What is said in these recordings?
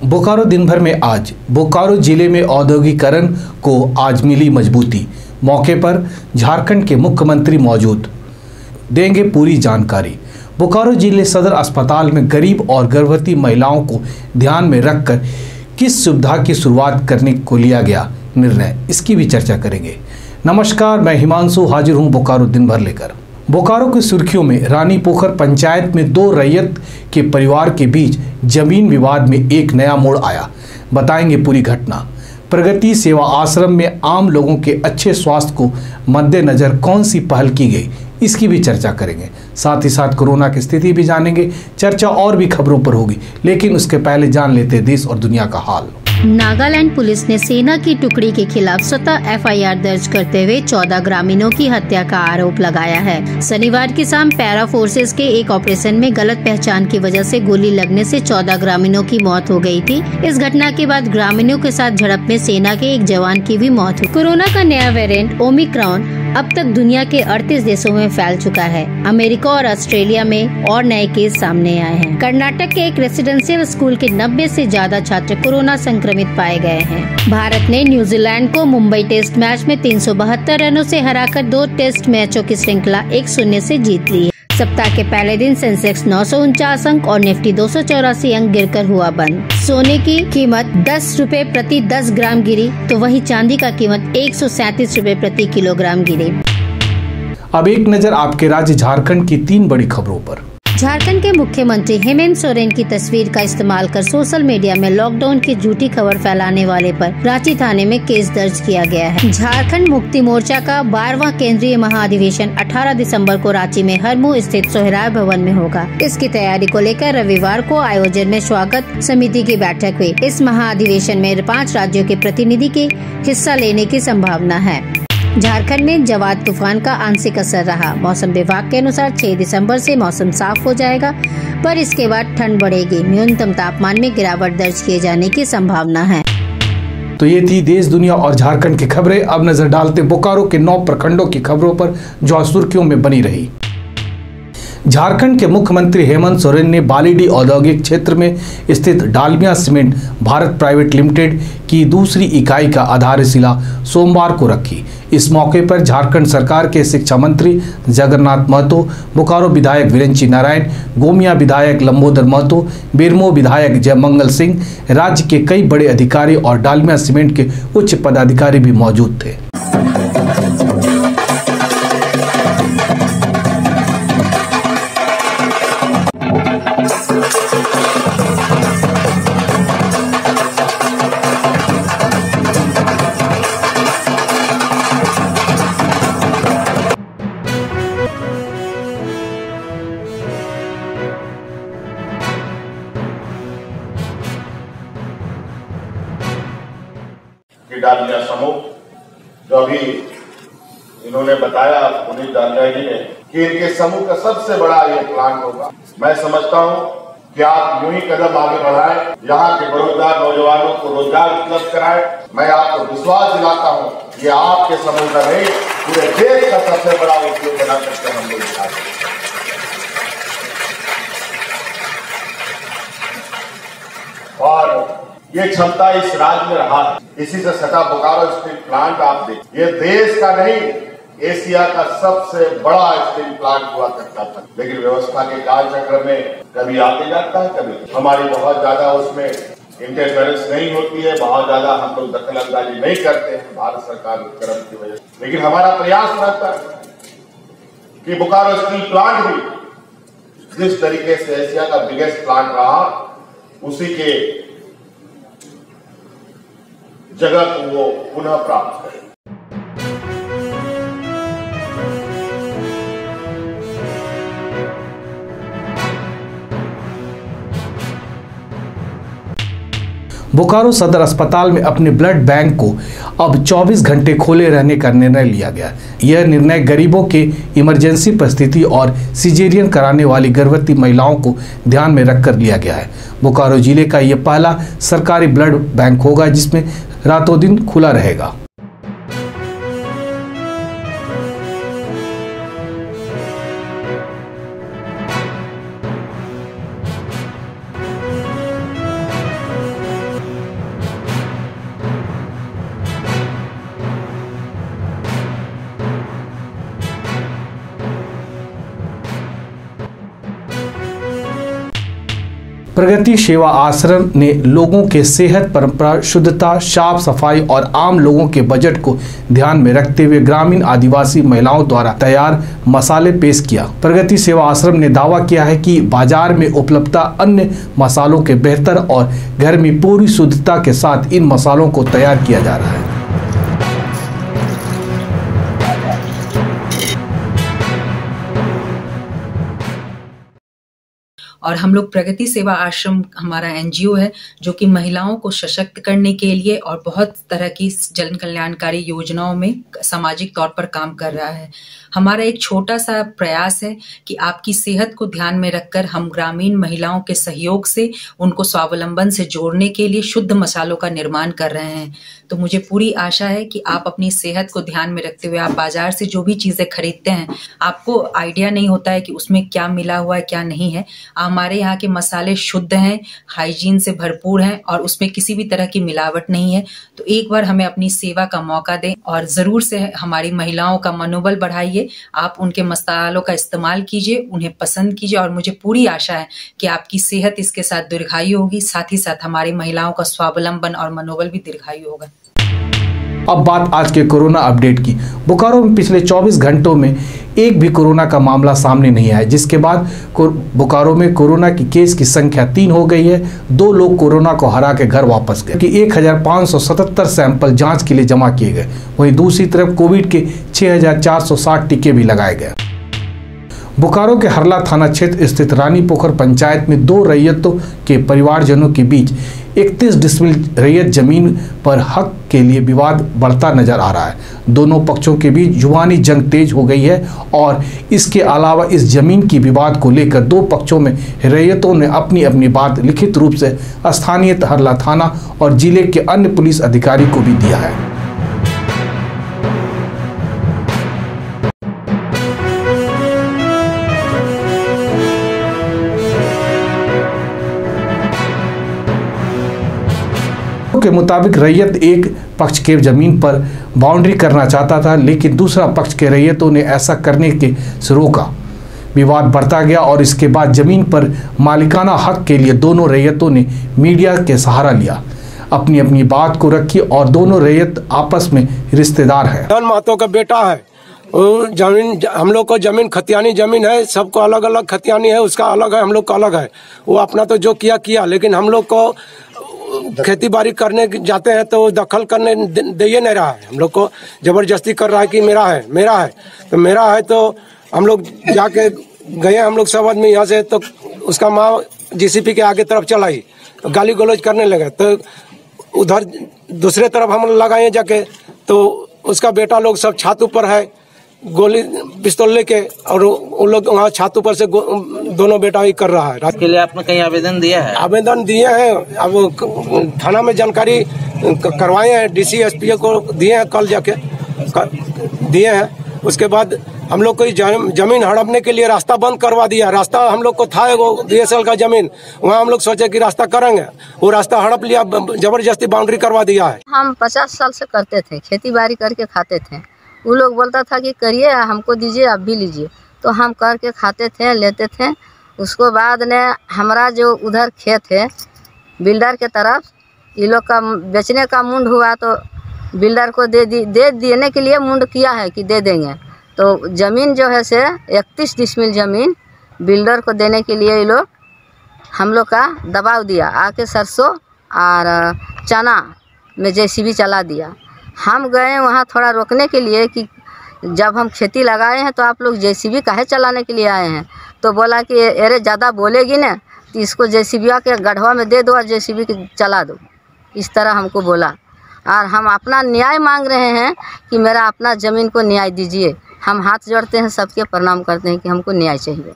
बोकारो दिन भर में आज बोकारो जिले में औद्योगिकरण को आज मिली मजबूती। मौके पर झारखंड के मुख्यमंत्री मौजूद, देंगे पूरी जानकारी। बोकारो जिले सदर अस्पताल में गरीब और गर्भवती महिलाओं को ध्यान में रखकर किस सुविधा की शुरुआत करने को लिया गया निर्णय, इसकी भी चर्चा करेंगे। नमस्कार, मैं हिमांशु हाजिर हूं बोकारो दिन भर लेकर। बोकारो की सुर्खियों में रानी पोखर पंचायत में दो रैयत के परिवार के बीच जमीन विवाद में एक नया मोड़ आया। बताएंगे पूरी घटना। प्रगति सेवा आश्रम में आम लोगों के अच्छे स्वास्थ्य को मद्देनजर कौन सी पहल की गई, इसकी भी चर्चा करेंगे। साथ ही साथ कोरोना की स्थिति भी जानेंगे। चर्चा और भी खबरों पर होगी, लेकिन उसके पहले जान लेते हैं देश और दुनिया का हाल। नागालैंड पुलिस ने सेना की टुकड़ी के खिलाफ स्वतः एफआईआर दर्ज करते हुए 14 ग्रामीणों की हत्या का आरोप लगाया है। शनिवार की शाम पैरा फोर्सेस के एक ऑपरेशन में गलत पहचान की वजह से गोली लगने से 14 ग्रामीणों की मौत हो गई थी। इस घटना के बाद ग्रामीणों के साथ झड़प में सेना के एक जवान की भी मौत हुई। कोरोना का नया वेरिएंट ओमिक्रॉन अब तक दुनिया के 38 देशों में फैल चुका है। अमेरिका और ऑस्ट्रेलिया में और नए केस सामने आए हैं। कर्नाटक के एक रेसिडेंशियल स्कूल के 90 से ज्यादा छात्र कोरोना संक्रमित पाए गए हैं। भारत ने न्यूजीलैंड को मुंबई टेस्ट मैच में 372 रनों से हराकर 2 टेस्ट मैचों की श्रृंखला 1-0 से जीत ली। सप्ताह के पहले दिन सेंसेक्स 949 अंक और निफ्टी 284 अंक गिरकर हुआ बंद। सोने की कीमत 10 रुपए प्रति 10 ग्राम गिरी, तो वहीं चांदी का कीमत 137 रुपए प्रति किलोग्राम गिरी। अब एक नजर आपके राज्य झारखंड की 3 बड़ी खबरों पर। झारखंड के मुख्यमंत्री हेमंत सोरेन की तस्वीर का इस्तेमाल कर सोशल मीडिया में लॉकडाउन की झूठी खबर फैलाने वाले पर रांची थाने में केस दर्ज किया गया है। झारखंड मुक्ति मोर्चा का 12वां केंद्रीय महाधिवेशन 18 दिसंबर को रांची में हरमू स्थित सोहराय भवन में होगा। इसकी तैयारी को लेकर रविवार को आयोजन में स्वागत समिति की बैठक हुई। इस महाधिवेशन में 5 राज्यों के प्रतिनिधि के हिस्सा लेने की संभावना है। झारखंड में जवाद तूफान का आंशिक असर रहा। मौसम विभाग के अनुसार 6 दिसंबर से मौसम साफ हो जाएगा, पर इसके बाद ठंड बढ़ेगी। न्यूनतम तापमान में गिरावट दर्ज किए जाने की संभावना है। तो ये थी देश, दुनिया और झारखंड की खबरें। अब नजर डालते बोकारो के 9 प्रखंडों की खबरों पर जो सुर्खियों में बनी रही। झारखंड के मुख्यमंत्री हेमंत सोरेन ने बालीडीह औद्योगिक क्षेत्र में स्थित Dalmia cement Bharat private limited की दूसरी इकाई का आधारशिला सोमवार को रखी। इस मौके पर झारखंड सरकार के शिक्षा मंत्री जगन्नाथ महतो, बोकारो विधायक वीरेंद्र नारायण, गोमिया विधायक लंबोदर महतो, बेरमो विधायक जयमंगल सिंह, राज्य के कई बड़े अधिकारी और डालमिया सीमेंट के उच्च पदाधिकारी भी मौजूद थे। डालमिया समूह जो अभी इन्होंने बताया पुनीत डालमिया जी ने कि इनके समूह का सबसे बड़ा ये प्लांट होगा। मैं समझता हूं कि आप यूं ही कदम आगे बढ़ाएं, यहाँ के बेरोजगार नौजवानों को रोजगार उपलब्ध कराएं। मैं आपको विश्वास दिलाता हूं ये आपके समूह का नहीं, पूरे देश का सबसे बड़ा उद्योग बना सकते हम लोग दिखा सकते। और ये क्षमता इस राज्य में रहा है। इसी से सटा बोकारो स्टील प्लांट आप देखिए, ये देश का नहीं एशिया का सबसे बड़ा स्टील प्लांट हुआ करता था। लेकिन व्यवस्था के कालचक्र में कभी आगे जाता है, कभी हमारी बहुत ज्यादा उसमें इंटरफेरेंस नहीं होती है, बहुत ज्यादा हम लोग दखल अंदाजी नहीं करते हैं भारत सरकार के क्रम की वजह से। लेकिन हमारा प्रयास रहता है कि बोकारो स्टील प्लांट भी जिस तरीके से एशिया का बिगेस्ट प्लांट रहा, उसी के जगह को वो पुनः प्राप्त करें। बोकारो सदर अस्पताल में अपने ब्लड बैंक को अब 24 घंटे खोले रहने का निर्णय लिया गया। यह निर्णय गरीबों के इमरजेंसी परिस्थिति और सिजेरियन कराने वाली गर्भवती महिलाओं को ध्यान में रखकर लिया गया है। बोकारो जिले का यह पहला सरकारी ब्लड बैंक होगा जिसमें रातों दिन खुला रहेगा। प्रगति सेवा आश्रम ने लोगों के सेहत, परंपरा, शुद्धता, साफ सफाई और आम लोगों के बजट को ध्यान में रखते हुए ग्रामीण आदिवासी महिलाओं द्वारा तैयार मसाले पेश किया। प्रगति सेवा आश्रम ने दावा किया है कि बाजार में उपलब्धता अन्य मसालों के बेहतर और घर में पूरी शुद्धता के साथ इन मसालों को तैयार किया जा रहा है। और हम लोग प्रगति सेवा आश्रम हमारा एनजीओ है जो कि महिलाओं को सशक्त करने के लिए और बहुत तरह की जन कल्याणकारी योजनाओं में सामाजिक तौर पर काम कर रहा है। हमारा एक छोटा सा प्रयास है कि आपकी सेहत को ध्यान में रखकर हम ग्रामीण महिलाओं के सहयोग से उनको स्वावलंबन से जोड़ने के लिए शुद्ध मसालों का निर्माण कर रहे हैं। तो मुझे पूरी आशा है कि आप अपनी सेहत को ध्यान में रखते हुए आप बाजार से जो भी चीजें खरीदते हैं, आपको आइडिया नहीं होता है कि उसमें क्या मिला हुआ है क्या नहीं है। हमारे यहाँ के मसाले शुद्ध हैं, हाइजीन से भरपूर हैं और उसमें किसी भी तरह की मिलावट नहीं है। तो एक बार हमें अपनी सेवा का मौका दें और जरूर से हमारी महिलाओं का मनोबल बढ़ाइए। आप उनके मसालों का इस्तेमाल कीजिए, उन्हें पसंद कीजिए और मुझे पूरी आशा है कि आपकी सेहत इसके साथ दीर्घायु होगी, साथ ही साथ हमारी महिलाओं का स्वावलंबन और मनोबल भी दीर्घायु होगा। अब बात आज के कोरोना अपडेट की। बोकारो में पिछले 24 घंटों में एक भी कोरोना का मामला सामने नहीं आया, जिसके बाद बोकारो में कोरोना की केस की संख्या 3 हो गई है। 2 लोग कोरोना को हरा के घर वापस गए कि 1577 सैंपल जांच के लिए जमा किए गए। वहीं दूसरी तरफ कोविड के 6460 टीके भी लगाए गए। बोकारो के हरला थाना क्षेत्र स्थित रानी पोखर पंचायत में 2 रैयतों के परिवारजनों के बीच 31 डिसमिल रैयत जमीन पर हक के लिए विवाद बढ़ता नजर आ रहा है। दोनों पक्षों के बीच जुबानी जंग तेज हो गई है और इसके अलावा इस जमीन की विवाद को लेकर 2 पक्षों में रैयतों ने अपनी अपनी बात लिखित रूप से स्थानीय हरला थाना और जिले के अन्य पुलिस अधिकारी को भी दिया है। के मुताबिक रैयत एक पक्ष के जमीन पर बाउंड्री करना चाहता था, लेकिन दूसरा पक्ष के रैयतों ने ऐसा करने के से रोका। विवाद बढ़ता गया और इसके बाद जमीन पर मालिकाना हक के लिए दोनों रैयतों ने मीडिया के सहारा लिया, अपनी अपनी बात को रखी और दोनों रैयत आपस में रिश्तेदार हैं। महतो का बेटा है, जमीन हम लोग को जमीन खतियानी जमीन है, सबको अलग अलग खतियानी है, उसका अलग है, हम लोग का अलग है। वो अपना तो जो किया, लेकिन हम लोग को खेती बाड़ी करने जाते हैं तो दखल करने दे नहीं रहा है। हम लोग को जबरदस्ती कर रहा है कि मेरा है तो हम लोग जाके गए, हम लोग सब आदमी यहाँ से, तो उसका माँ जीसीपी के आगे तरफ चलाई तो गाली गलौज करने लगे। तो उधर दूसरे तरफ हम लगाए जाके, तो उसका बेटा लोग सब छत ऊपर है, गोली पिस्तौल लेके, और वो लोग वहाँ छत ऊपर से दोनों बेटा ही कर रहा है। इसके लिए आपने कहीं आवेदन दिया है? आवेदन दिए हैं, अब थाना में जानकारी करवाए हैं, डीसी एसपी को दिए हैं, कल जाके दिए हैं। उसके बाद हम लोग को जमीन हड़पने के लिए रास्ता बंद करवा दिया। रास्ता हम लोग को था वो DSL का जमीन, वहाँ हम लोग सोचे कि रास्ता करेंगे, वो रास्ता हड़प लिया, जबरदस्ती बाउंड्री करवा दिया है। हम 50 साल से करते थे, खेती बाड़ी करके खाते थे। वो लोग बोलता था कि करिए, हमको दीजिए, आप भी लीजिए, तो हम करके खाते थे, लेते थे। उसको बाद ने हमारा जो उधर खेत है बिल्डर के तरफ, ये लोग का बेचने का मुंड हुआ तो बिल्डर को दे देने के लिए मुंड किया है कि दे देंगे। तो ज़मीन जो है से 31 डिसमिल ज़मीन बिल्डर को देने के लिए ये लोग हम लोग का दबाव दिया, आके सरसों और चना में JCB चला दिया। हम गए वहाँ थोड़ा रोकने के लिए कि जब हम खेती लगाए हैं तो आप लोग JCB काहे चलाने के लिए आए हैं। तो बोला कि अरे ज़्यादा बोलेगी ना तो इसको JCB के गढ़वा में दे दो और JCB चला दो, इस तरह हमको बोला। और हम अपना न्याय मांग रहे हैं कि मेरा अपना ज़मीन को न्याय दीजिए। हम हाथ जोड़ते हैं, सबके प्रणाम करते हैं कि हमको न्याय चाहिए।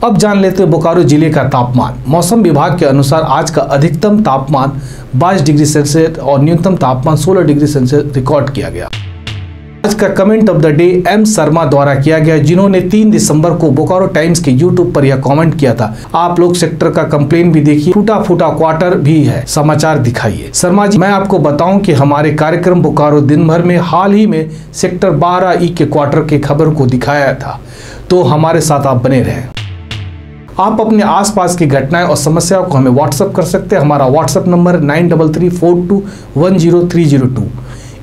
अब जान लेते हैं बोकारो जिले का तापमान। मौसम विभाग के अनुसार आज का अधिकतम तापमान 22 डिग्री सेल्सियस और न्यूनतम तापमान 16 डिग्री सेल्सियस रिकॉर्ड किया गया। आज का comment of the day M Sharma द्वारा किया गया, जिन्होंने 3 दिसंबर को बोकारो टाइम्स के YouTube पर यह कमेंट किया था। आप लोग सेक्टर का कंप्लेन भी देखिए, टूटा फूटा क्वार्टर भी है, समाचार दिखाइए। शर्मा जी, मैं आपको बताऊं कि हमारे कार्यक्रम बोकारो दिन भर में हाल ही में सेक्टर 12E के क्वार्टर के खबर को दिखाया था, तो हमारे साथ आप बने रहें। आप अपने आसपास की घटनाएं और समस्याओं को हमें व्हाट्सएप कर सकते हैं। हमारा व्हाट्सएप नंबर 9334210302।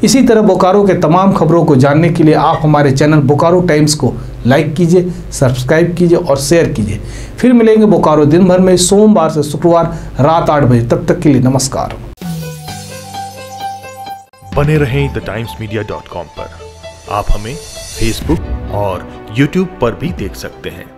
इसी तरह बोकारो के तमाम खबरों को जानने के लिए आप हमारे चैनल बोकारो टाइम्स को लाइक कीजिए, सब्सक्राइब कीजिए और शेयर कीजिए। फिर मिलेंगे बोकारो दिन भर में सोमवार से शुक्रवार रात 8 बजे। तब तक के लिए नमस्कार। बने रहें thetimes media.com पर। आप हमें फेसबुक और यूट्यूब पर भी देख सकते हैं।